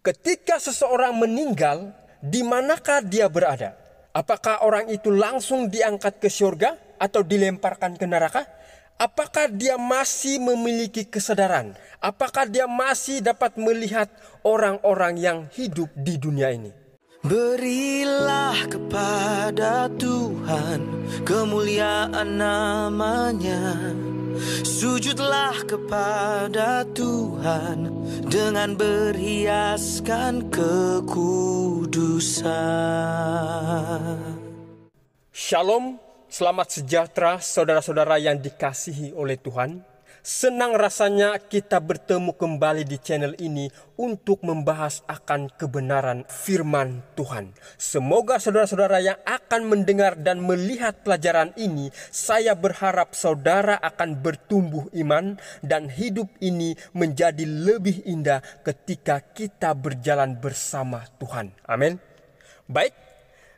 Ketika seseorang meninggal, di manakah dia berada? Apakah orang itu langsung diangkat ke surga atau dilemparkan ke neraka? Apakah dia masih memiliki kesadaran? Apakah dia masih dapat melihat orang-orang yang hidup di dunia ini? Berilah kepada Tuhan kemuliaan namanya. Sujudlah kepada Tuhan dengan berhiaskan kekudusan. Shalom, selamat sejahtera saudara-saudara yang dikasihi oleh Tuhan. Senang rasanya kita bertemu kembali di channel ini untuk membahas akan kebenaran firman Tuhan. Semoga saudara-saudara yang akan mendengar dan melihat pelajaran ini, saya berharap saudara akan bertumbuh iman dan hidup ini menjadi lebih indah ketika kita berjalan bersama Tuhan. Amin. Baik,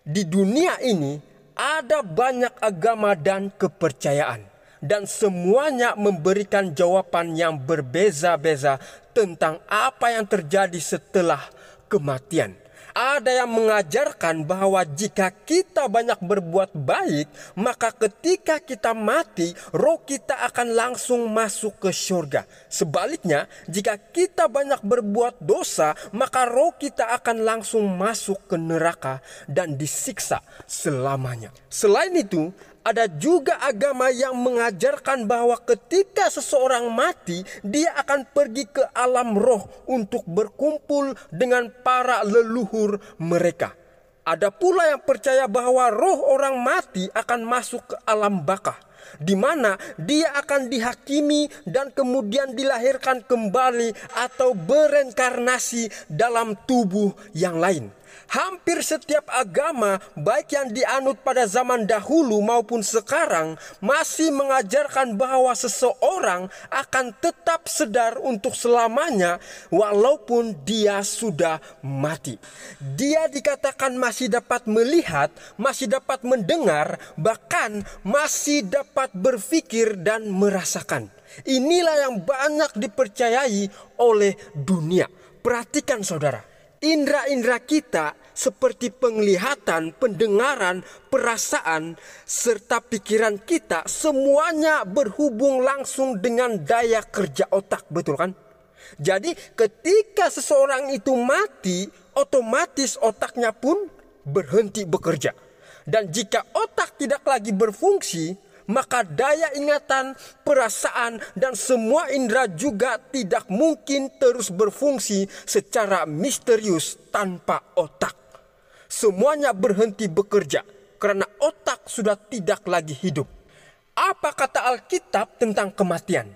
di dunia ini ada banyak agama dan kepercayaan. Dan semuanya memberikan jawaban yang berbeza-beza tentang apa yang terjadi setelah kematian. Ada yang mengajarkan bahwa jika kita banyak berbuat baik, maka ketika kita mati, roh kita akan langsung masuk ke surga. Sebaliknya, jika kita banyak berbuat dosa, maka roh kita akan langsung masuk ke neraka dan disiksa selamanya. Selain itu, ada juga agama yang mengajarkan bahwa ketika seseorang mati, dia akan pergi ke alam roh untuk berkumpul dengan para leluhur mereka. Ada pula yang percaya bahwa roh orang mati akan masuk ke alam baka, di mana dia akan dihakimi dan kemudian dilahirkan kembali atau bereinkarnasi dalam tubuh yang lain. Hampir setiap agama, baik yang dianut pada zaman dahulu maupun sekarang, masih mengajarkan bahwa seseorang akan tetap sedar untuk selamanya walaupun dia sudah mati. Dia dikatakan masih dapat melihat, masih dapat mendengar, bahkan masih dapat berpikir dan merasakan. Inilah yang banyak dipercayai oleh dunia. Perhatikan saudara. Indra-indra kita seperti penglihatan, pendengaran, perasaan, serta pikiran kita semuanya berhubung langsung dengan daya kerja otak, betul kan? Jadi ketika seseorang itu mati, otomatis otaknya pun berhenti bekerja. Dan jika otak tidak lagi berfungsi, maka daya ingatan, perasaan, dan semua indera juga tidak mungkin terus berfungsi secara misterius tanpa otak. Semuanya berhenti bekerja karena otak sudah tidak lagi hidup. Apa kata Alkitab tentang kematian?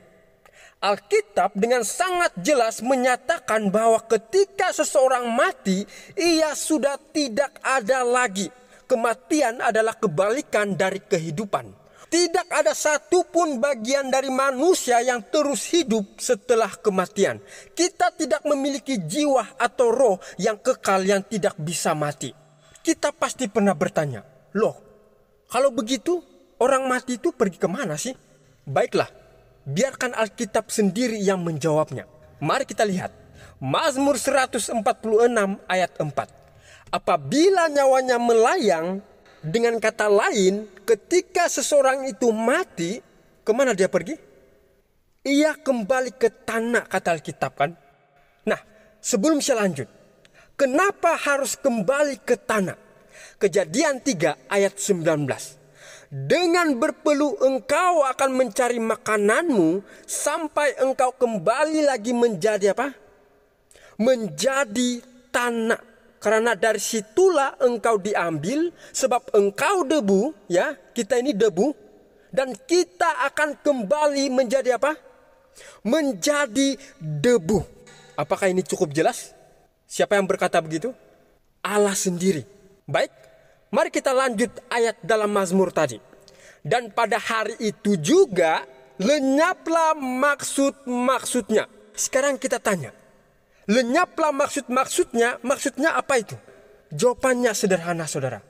Alkitab dengan sangat jelas menyatakan bahwa ketika seseorang mati, ia sudah tidak ada lagi. Kematian adalah kebalikan dari kehidupan. Tidak ada satupun bagian dari manusia yang terus hidup setelah kematian. Kita tidak memiliki jiwa atau roh yang kekal yang tidak bisa mati. Kita pasti pernah bertanya, loh, kalau begitu orang mati itu pergi kemana sih? Baiklah, biarkan Alkitab sendiri yang menjawabnya. Mari kita lihat. Mazmur 146 ayat 4. Apabila nyawanya melayang, dengan kata lain, ketika seseorang itu mati, kemana dia pergi? Ia kembali ke tanah, kata Alkitab kan? Nah, sebelum saya lanjut, kenapa harus kembali ke tanah? Kejadian 3 ayat 19. Dengan berpeluh engkau akan mencari makananmu sampai engkau kembali lagi menjadi apa? Menjadi tanah. Karena dari situlah engkau diambil, sebab engkau debu, ya, kita ini debu, dan kita akan kembali menjadi apa? Menjadi debu. Apakah ini cukup jelas? Siapa yang berkata begitu? Allah sendiri. Baik, mari kita lanjut ayat dalam Mazmur tadi. Dan pada hari itu juga lenyaplah maksud-maksudnya. Sekarang kita tanya, lenyaplah maksudnya apa itu? Jawabannya sederhana saudara.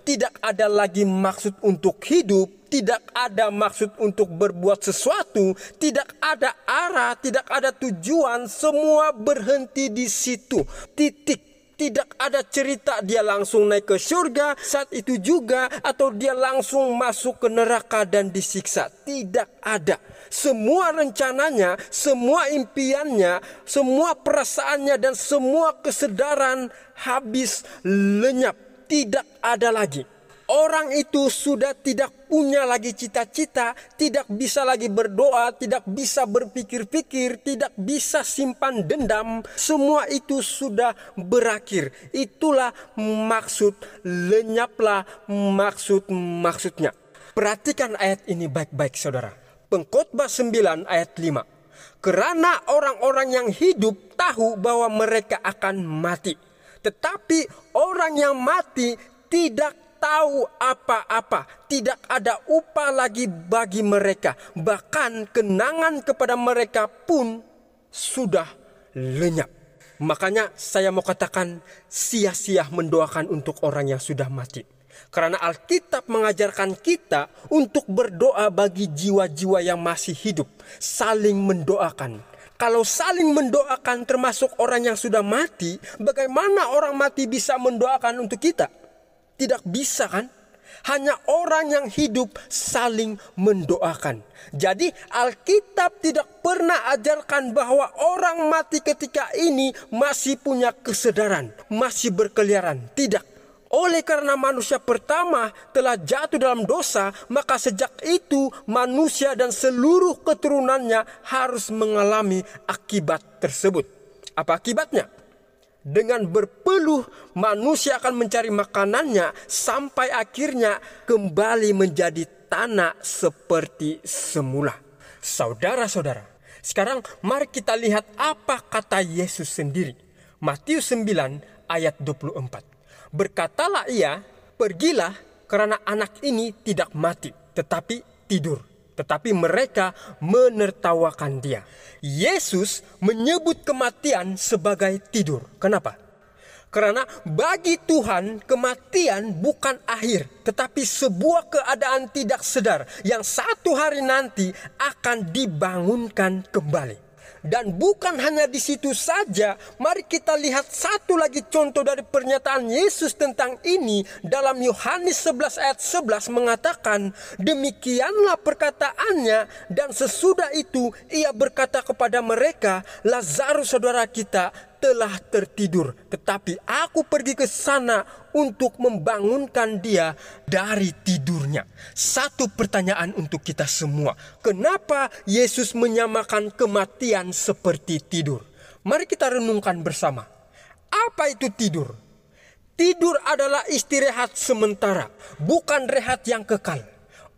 tidak ada lagi maksud untuk hidup, tidak ada maksud untuk berbuat sesuatu, tidak ada arah, tidak ada tujuan, semua berhenti di situ. Titik. Tidak ada cerita dia langsung naik ke surga saat itu juga, atau dia langsung masuk ke neraka dan disiksa. Tidak ada. Semua rencananya, semua impiannya, semua perasaannya dan semua kesadaran habis lenyap. Tidak ada lagi. Orang itu sudah tidak punya lagi cita-cita, tidak bisa lagi berdoa, tidak bisa berpikir-pikir, tidak bisa simpan dendam. Semua itu sudah berakhir. Itulah maksud, lenyaplah maksudnya. Perhatikan ayat ini baik-baik saudara. Pengkhotbah 9 ayat 5. Karena orang-orang yang hidup tahu bahwa mereka akan mati. Tetapi orang yang mati tidak tahu apa-apa, tidak ada upah lagi bagi mereka, bahkan kenangan kepada mereka pun sudah lenyap. Makanya saya mau katakan sia-sia mendoakan untuk orang yang sudah mati. Karena Alkitab mengajarkan kita untuk berdoa bagi jiwa-jiwa yang masih hidup, saling mendoakan. Kalau saling mendoakan termasuk orang yang sudah mati, bagaimana orang mati bisa mendoakan untuk kita? Tidak bisa kan? Hanya orang yang hidup saling mendoakan. Jadi Alkitab tidak pernah ajarkan bahwa orang mati ketika ini masih punya kesadaran, masih berkeliaran. Tidak. Oleh karena manusia pertama telah jatuh dalam dosa, maka sejak itu manusia dan seluruh keturunannya harus mengalami akibat tersebut. Apa akibatnya? Dengan berpeluh, manusia akan mencari makanannya sampai akhirnya kembali menjadi tanah seperti semula. Saudara-saudara, sekarang mari kita lihat apa kata Yesus sendiri. Matius 9 ayat 24. Berkatalah ia, pergilah karena anak ini tidak mati, tetapi tidur. Tetapi mereka menertawakan dia. Yesus menyebut kematian sebagai tidur. Kenapa? Karena bagi Tuhan kematian bukan akhir, tetapi sebuah keadaan tidak sedar yang satu hari nanti akan dibangunkan kembali. Dan bukan hanya di situ saja, mari kita lihat satu lagi contoh dari pernyataan Yesus tentang ini. Dalam Yohanes 11 ayat 11 mengatakan, demikianlah perkataannya, dan sesudah itu ia berkata kepada mereka, Lazarus saudara kita telah tertidur, tetapi aku pergi ke sana untuk membangunkan dia dari tidurnya. Satu pertanyaan untuk kita semua. Kenapa Yesus menyamakan kematian seperti tidur? Mari kita renungkan bersama. Apa itu tidur? Tidur adalah istirahat sementara, bukan rehat yang kekal.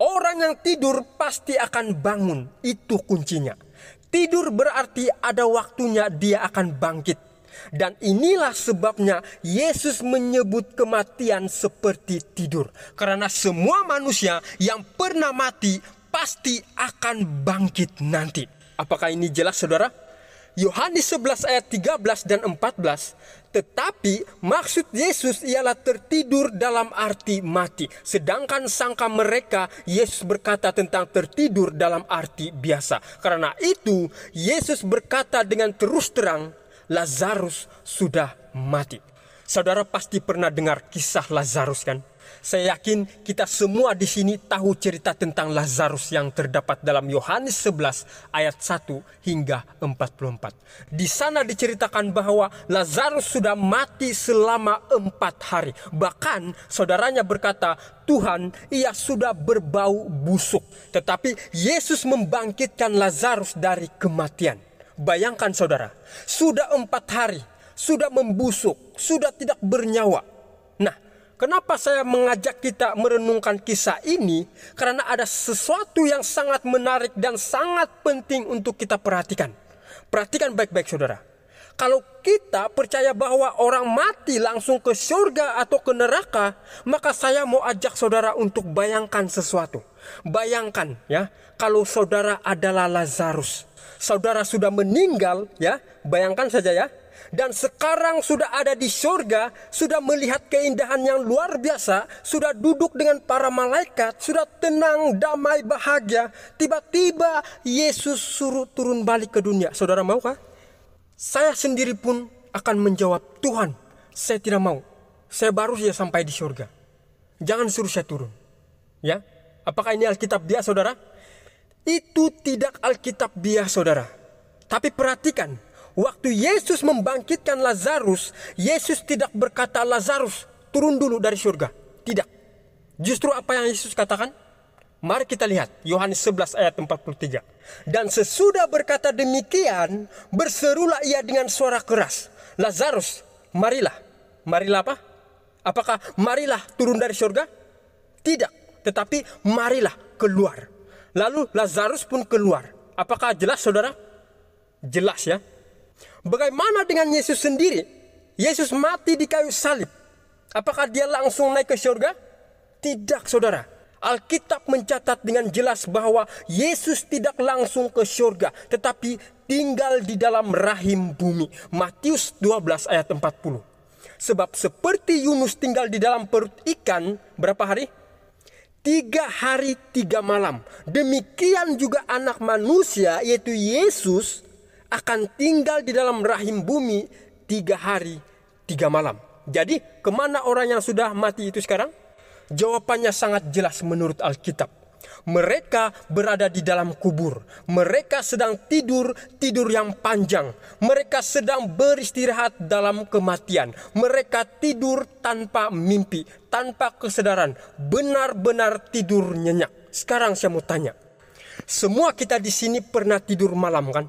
Orang yang tidur pasti akan bangun, itu kuncinya. Tidur berarti ada waktunya dia akan bangkit. Dan inilah sebabnya Yesus menyebut kematian seperti tidur. Karena semua manusia yang pernah mati pasti akan bangkit nanti. Apakah ini jelas saudara? Yohanes 11 ayat 13 dan 14. Tetapi maksud Yesus ialah tertidur dalam arti mati. Sedangkan sangka mereka Yesus berkata tentang tertidur dalam arti biasa. Karena itu Yesus berkata dengan terus terang, Lazarus sudah mati. Saudara pasti pernah dengar kisah Lazarus kan? Saya yakin kita semua di sini tahu cerita tentang Lazarus yang terdapat dalam Yohanes 11 ayat 1 hingga 44. Di sana diceritakan bahwa Lazarus sudah mati selama 4 hari. Bahkan saudaranya berkata, Tuhan, ia sudah berbau busuk. Tetapi Yesus membangkitkan Lazarus dari kematian. Bayangkan saudara, sudah 4 hari, sudah membusuk, sudah tidak bernyawa. Nah, kenapa saya mengajak kita merenungkan kisah ini? Karena ada sesuatu yang sangat menarik dan sangat penting untuk kita perhatikan. Perhatikan baik-baik saudara. Kalau kita percaya bahwa orang mati langsung ke surga atau ke neraka, maka saya mau ajak saudara untuk bayangkan sesuatu. Bayangkan ya, kalau saudara adalah Lazarus. Saudara sudah meninggal ya, bayangkan saja ya. Dan sekarang sudah ada di surga, sudah melihat keindahan yang luar biasa, sudah duduk dengan para malaikat, sudah tenang, damai, bahagia. Tiba-tiba Yesus suruh turun balik ke dunia. Saudara maukah? Saya sendiri pun akan menjawab, Tuhan, saya tidak mau. Saya baru saja sampai di surga. Jangan suruh saya turun. Ya, apakah ini Alkitab biasa, saudara? Itu tidak Alkitab biasa, saudara. Tapi perhatikan, waktu Yesus membangkitkan Lazarus, Yesus tidak berkata, Lazarus, turun dulu dari surga. Tidak. Justru apa yang Yesus katakan? Mari kita lihat Yohanes 11 ayat 43. Dan sesudah berkata demikian, berserulah ia dengan suara keras, Lazarus, marilah. Marilah apa? Apakah marilah turun dari surga? Tidak. Tetapi marilah keluar. Lalu Lazarus pun keluar. Apakah jelas, saudara? Jelas ya. Bagaimana dengan Yesus sendiri? Yesus mati di kayu salib. Apakah dia langsung naik ke surga? Tidak, saudara. Alkitab mencatat dengan jelas bahwa Yesus tidak langsung ke surga, tetapi tinggal di dalam rahim bumi. Matius 12 ayat 40. Sebab seperti Yunus tinggal di dalam perut ikan, berapa hari? 3 hari 3 malam. Demikian juga anak manusia, yaitu Yesus, akan tinggal di dalam rahim bumi 3 hari 3 malam. Jadi kemana orang yang sudah mati itu sekarang? Jawabannya sangat jelas menurut Alkitab. Mereka berada di dalam kubur. Mereka sedang tidur yang panjang. Mereka sedang beristirahat dalam kematian. Mereka tidur tanpa mimpi, tanpa kesadaran. Benar-benar tidur nyenyak. Sekarang saya mau tanya. Semua kita di sini pernah tidur malam kan?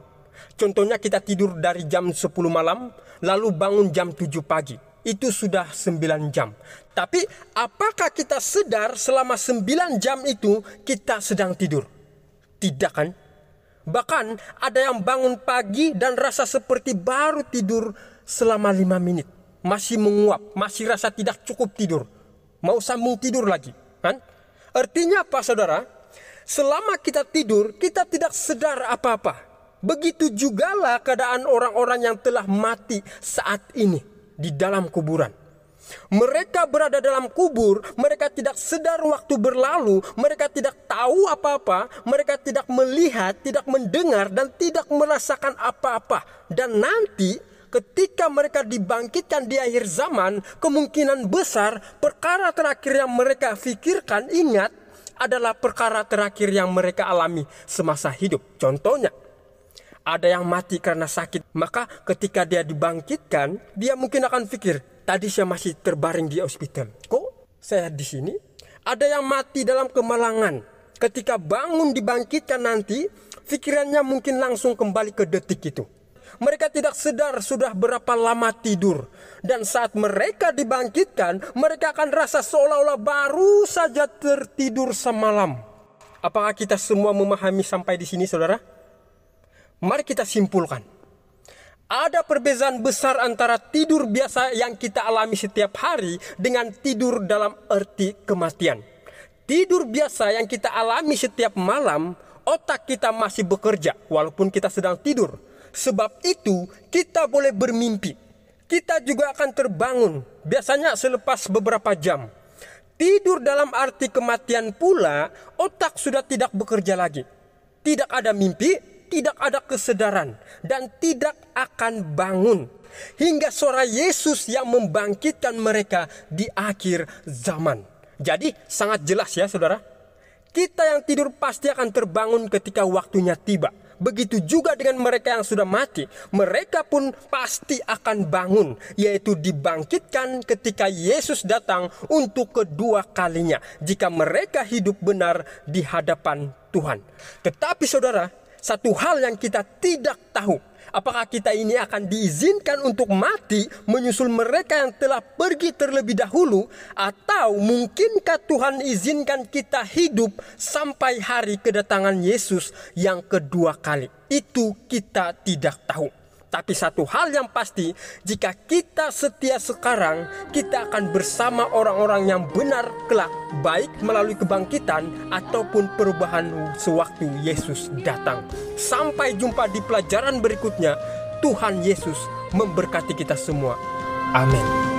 Contohnya kita tidur dari jam 10 malam, lalu bangun jam 7 pagi. Itu sudah 9 jam. Tapi apakah kita sadar selama 9 jam itu kita sedang tidur? Tidak kan? Bahkan ada yang bangun pagi dan rasa seperti baru tidur selama 5 menit. Masih menguap, masih rasa tidak cukup tidur. Mau sambung tidur lagi. Kan? Artinya apa, saudara? Selama kita tidur, kita tidak sadar apa-apa. Begitu jugalah keadaan orang-orang yang telah mati saat ini di dalam kuburan. Mereka berada dalam kubur, mereka tidak sadar waktu berlalu, mereka tidak tahu apa-apa, mereka tidak melihat, tidak mendengar, dan tidak merasakan apa-apa. Dan nanti ketika mereka dibangkitkan di akhir zaman, kemungkinan besar perkara terakhir yang mereka pikirkan, ingat, adalah perkara terakhir yang mereka alami semasa hidup. Contohnya, ada yang mati karena sakit, maka ketika dia dibangkitkan, dia mungkin akan pikir, tadi saya masih terbaring di hospital. Kok saya di sini? Ada yang mati dalam kemalangan. Ketika bangun dibangkitkan nanti, pikirannya mungkin langsung kembali ke detik itu. Mereka tidak sadar sudah berapa lama tidur. Dan saat mereka dibangkitkan, mereka akan rasa seolah-olah baru saja tertidur semalam. Apakah kita semua memahami sampai di sini, saudara? Mari kita simpulkan. Ada perbedaan besar antara tidur biasa yang kita alami setiap hari dengan tidur dalam arti kematian. Tidur biasa yang kita alami setiap malam, otak kita masih bekerja walaupun kita sedang tidur. Sebab itu kita boleh bermimpi. Kita juga akan terbangun, biasanya selepas beberapa jam. Tidur dalam arti kematian pula, otak sudah tidak bekerja lagi. Tidak ada mimpi, tidak ada kesadaran, dan tidak akan bangun hingga suara Yesus yang membangkitkan mereka di akhir zaman. Jadi sangat jelas ya, saudara. Kita yang tidur pasti akan terbangun ketika waktunya tiba. Begitu juga dengan mereka yang sudah mati. Mereka pun pasti akan bangun, yaitu dibangkitkan ketika Yesus datang untuk kedua kalinya, jika mereka hidup benar di hadapan Tuhan. Tetapi saudara, satu hal yang kita tidak tahu, apakah kita ini akan diizinkan untuk mati menyusul mereka yang telah pergi terlebih dahulu, atau mungkinkah Tuhan izinkan kita hidup sampai hari kedatangan Yesus yang kedua kali? Itu kita tidak tahu. Tapi satu hal yang pasti, jika kita setia sekarang, kita akan bersama orang-orang yang benar kelak, baik melalui kebangkitan ataupun perubahan sewaktu Yesus datang. Sampai jumpa di pelajaran berikutnya. Tuhan Yesus memberkati kita semua. Amin.